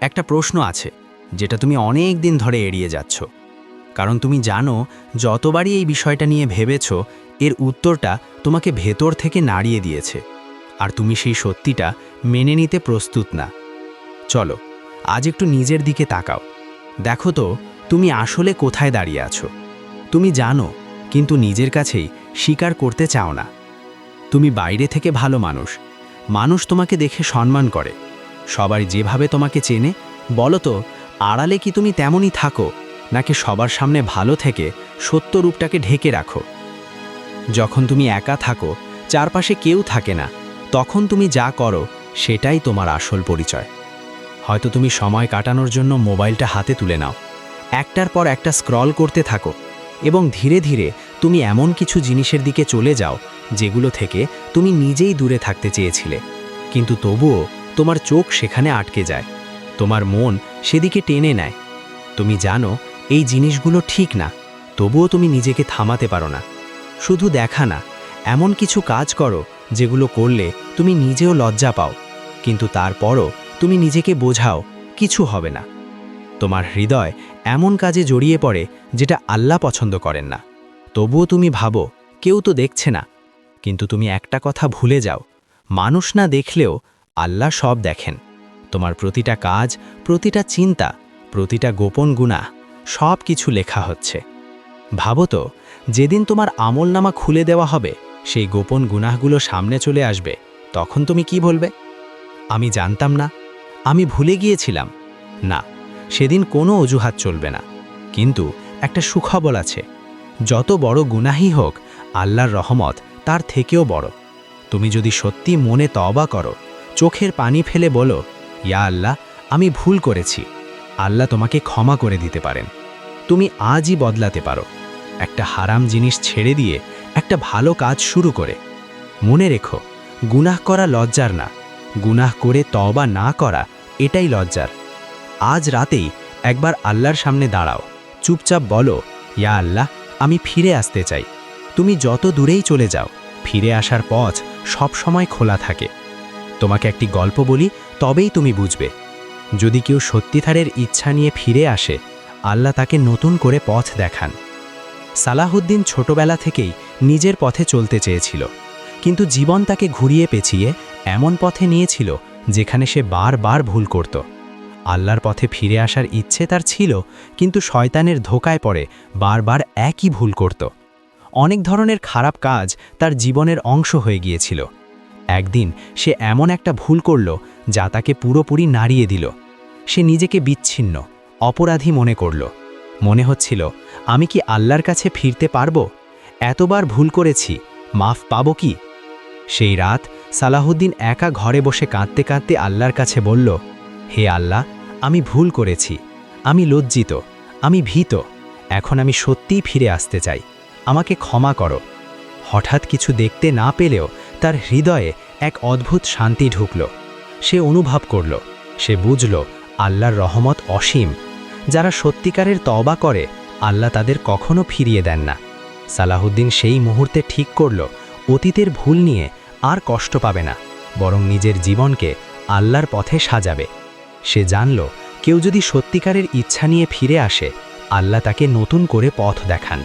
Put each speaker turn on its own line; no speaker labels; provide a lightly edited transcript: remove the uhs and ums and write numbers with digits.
একটা প্রশ্ন আছে যেটা তুমি অনেক দিন ধরে এড়িয়ে যাচ্ছ, কারণ তুমি জানো যতবারই এই বিষয়টা নিয়ে ভেবেছ এর উত্তরটা তোমাকে ভেতর থেকে নাড়িয়ে দিয়েছে, আর তুমি সেই সত্যিটা মেনে নিতে প্রস্তুত না। চলো আজ একটু নিজের দিকে তাকাও, দেখো তো তুমি আসলে কোথায় দাঁড়িয়ে আছো। তুমি জানো, কিন্তু নিজের কাছেই স্বীকার করতে চাও না। তুমি বাইরে থেকে ভালো মানুষ, মানুষ তোমাকে দেখে সম্মান করে, সবাই যেভাবে তোমাকে চেনে। বলো তো, আড়ালে কি তুমি তেমনই থাকো, নাকি সবার সামনে ভালো থেকে সত্য রূপটাকে ঢেকে রাখো? যখন তুমি একা থাকো, চারপাশে কেউ থাকে না, তখন তুমি যা করো সেটাই তোমার আসল পরিচয়। হয়তো তুমি সময় কাটানোর জন্য মোবাইলটা হাতে তুলে নাও, একটার পর একটা স্ক্রল করতে থাকো, এবং ধীরে ধীরে তুমি এমন কিছু জিনিসের দিকে চলে যাও যেগুলো থেকে তুমি নিজেই দূরে থাকতে চেয়েছিলে, কিন্তু তবুও তোমার চোখ সেখানে আটকে যায়, তোমার মন সেদিকে টেনে নেয়। তুমি জানো এই জিনিসগুলো ঠিক না, তবুও তুমি নিজেকে থামাতে পারো না। শুধু দেখা না, এমন কিছু কাজ করো যেগুলো করলে তুমি নিজেও লজ্জা পাও, কিন্তু তারপরও তুমি নিজেকে বোঝাও কিছু হবে না। তোমার হৃদয় এমন কাজে জড়িয়ে পড়ে যেটা আল্লাহ পছন্দ করেন না, তবুও তুমি ভাবো কেউ তো দেখছে না। কিন্তু তুমি একটা কথা ভুলে যাও, মানুষ না দেখলেও আল্লাহ সব দেখেন। তোমার প্রতিটা কাজ, প্রতিটা চিন্তা, প্রতিটা গোপন গুনাহ, সব কিছু লেখা হচ্ছে। ভাবো তো, যেদিন তোমার আমলনামা খুলে দেওয়া হবে, সেই গোপন গুনাহগুলো সামনে চলে আসবে, তখন তুমি কি বলবে? আমি জানতাম না, আমি ভুলে গিয়েছিলাম। না, সেদিন কোনো অজুহাত চলবে না। কিন্তু একটা সুখবর আছে, যত বড় গুনাহই হোক, আল্লাহর রহমত তার থেকেও বড়। তুমি যদি সত্যি মনে তওবা করো, চোখের পানি ফেলে বলো, ইয়া আল্লাহ, আমি ভুল করেছি, আল্লাহ তোমাকে ক্ষমা করে দিতে পারেন। তুমি আজই বদলাতে পারো, একটা হারাম জিনিস ছেড়ে দিয়ে একটা ভালো কাজ শুরু করে। মনে রেখো, গুনাহ করা লজ্জার না, গুনাহ করে তওবা না করা এটাই লজ্জার। আজ রাতেই একবার আল্লাহর সামনে দাঁড়াও, চুপচাপ বলো, ইয়া আল্লাহ, আমি ফিরে আসতে চাই। তুমি যত দূরেই চলে যাও, ফিরে আসার পথ সব সময় খোলা থাকে। তোমাকে একটি গল্প বলি, তবেই তুমি বুঝবে। যদি কেউ সত্যিকারের ইচ্ছা নিয়ে ফিরে আসে, আল্লাহ তাকে নতুন করে পথ দেখান। সালাহুদ্দিন ছোটবেলা থেকেই নিজের পথে চলতে চেয়েছিল, কিন্তু জীবন তাকে ঘুরিয়ে পেঁচিয়ে এমন পথে নিয়েছিল যেখানে সে বারবার ভুল করত। আল্লাহর পথে ফিরে আসার ইচ্ছে তার ছিল, কিন্তু শয়তানের ধোকায় পড়ে বারবার একই ভুল করত। অনেক ধরনের খারাপ কাজ তার জীবনের অংশ হয়ে গিয়েছিল। একদিন সে এমন একটা ভুল করল যা তাকে পুরোপুরি নাড়িয়ে দিল। সে নিজেকে বিচ্ছিন্ন, অপরাধী মনে করল। মনে হচ্ছিল, আমি কি আল্লাহর কাছে ফিরতে পারবো? এতবার ভুল করেছি, মাফ পাবো কি? সেই রাত সালাহুদ্দিন একা ঘরে বসে কাঁদতে কাঁদতে আল্লাহর কাছে বলল, হে আল্লাহ, আমি ভুল করেছি, আমি লজ্জিত, আমি ভীত, এখন আমি সত্যিই ফিরে আসতে চাই, আমাকে ক্ষমা করো। হঠাৎ কিছু দেখতে না পেলেও তার হৃদয়ে এক অদ্ভুত শান্তি ঢুকল। সে অনুভব করল, সে বুঝল, আল্লাহর রহমত অসীম। যারা সত্যিকারের তওবা করে, আল্লাহ তাদের কখনো ফিরিয়ে দেন না। সালাহুদ্দিন সেই মুহূর্তে ঠিক করল, অতীতের ভুল নিয়ে আর কষ্ট পাবে না, বরং নিজের জীবনকে আল্লাহর পথে সাজাবে। সে জানল, কেউ যদি সত্যিকারের ইচ্ছা নিয়ে ফিরে আসে, আল্লাহ তাকে নতুন করে পথ দেখান।